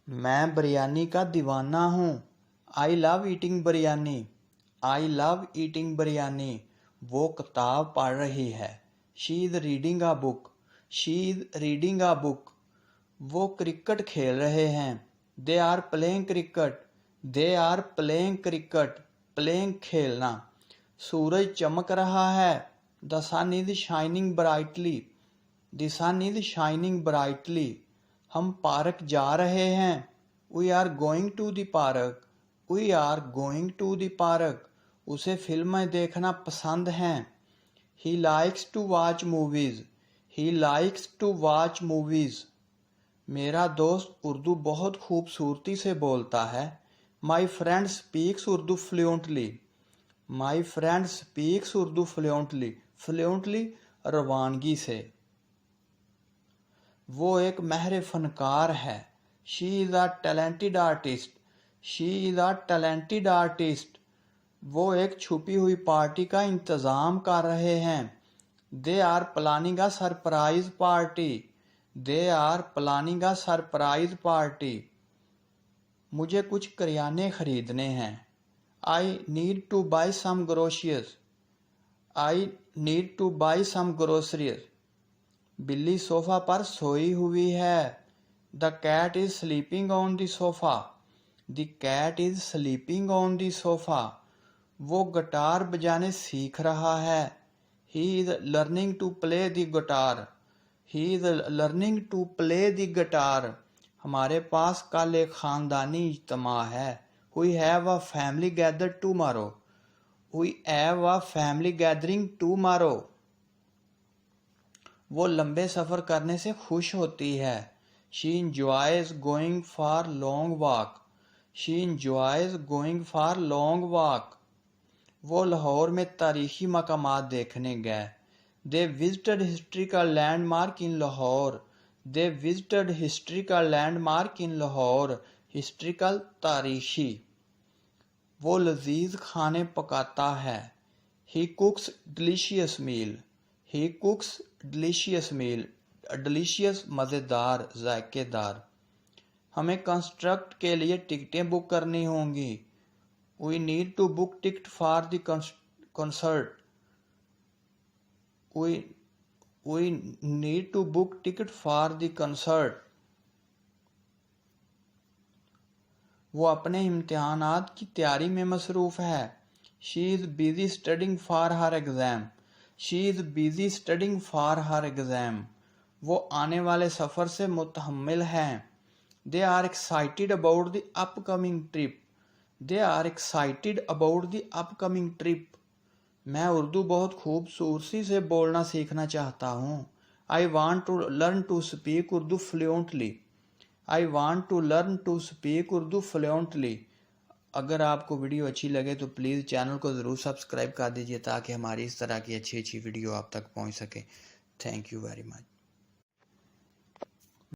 मैं बिरयानी का दीवाना हूँ। I love eating biryani. I love eating biryani. वो किताब पढ़ रही है। She is reading a book. She is reading a book. वो क्रिकेट खेल रहे हैं। They are playing cricket. They are playing cricket. Playing खेलना। सूरज चमक रहा है। The sun is shining brightly. The sun is shining brightly. हम पार्क जा रहे हैं। We are going to the park. We are going to the park. उसे फिल्में देखना पसंद हैं। He likes to watch movies. He likes to watch movies. मेरा दोस्त उर्दू बहुत खूबसूरती से बोलता है। My friend speaks Urdu fluently. My friend speaks Urdu fluently. Fluently रवानगी से। वो एक माहिर फनकार है। She is a talented artist. She is a talented artist. वो एक छुपी हुई पार्टी का इंतज़ाम कर रहे हैं। They are planning a surprise party. They are planning a surprise party. मुझे कुछ करियाने खरीदने हैं। I need to buy some groceries. I need to buy some groceries. बिल्ली सोफा पर सोई हुई है। The cat is sleeping on the sofa. The cat is sleeping on the sofa. वो गिटार बजाने सीख रहा है। He is learning to play the guitar. He is learning to play the guitar. हमारे पास कल एक खानदानी इज्तिमा है। We have a family gather tomorrow. We have a family gathering tomorrow. वो लंबे सफ़र करने से खुश होती है। She enjoys going for long walk. She enjoys going for long walk. वो लाहौर में तारीखी मकामात देखने गए। They visited historical landmark in Lahore. They visited historical landmark in Lahore. Historical तारीखी। वो लजीज खाने पकाता है। He कुक्स delicious meal. He कुक्स delicious meal. Delicious मज़ेदार, जायकेदार। हमें कंस्ट्रक्ट के लिए टिकटें बुक करनी होंगी। We need to book ticket for the concert. We need to book ticket for the concert. वो अपने इम्तिहानात की तैयारी में मसरूफ़ है। She is busy studying for her exam. She is busy studying for her exam. वो आने वाले सफ़र से मुतहम्मिल हैं। They are excited about the upcoming trip. They are excited about the upcoming trip. मैं उर्दू बहुत खूबसूरती से बोलना सीखना चाहता हूँ। I want to learn to speak Urdu fluently. I want to learn to speak Urdu fluently. अगर आपको वीडियो अच्छी लगे तो प्लीज़ चैनल को ज़रूर सब्सक्राइब कर दीजिए ताकि हमारी इस तरह की अच्छी अच्छी वीडियो आप तक पहुंच सके। Thank you very much.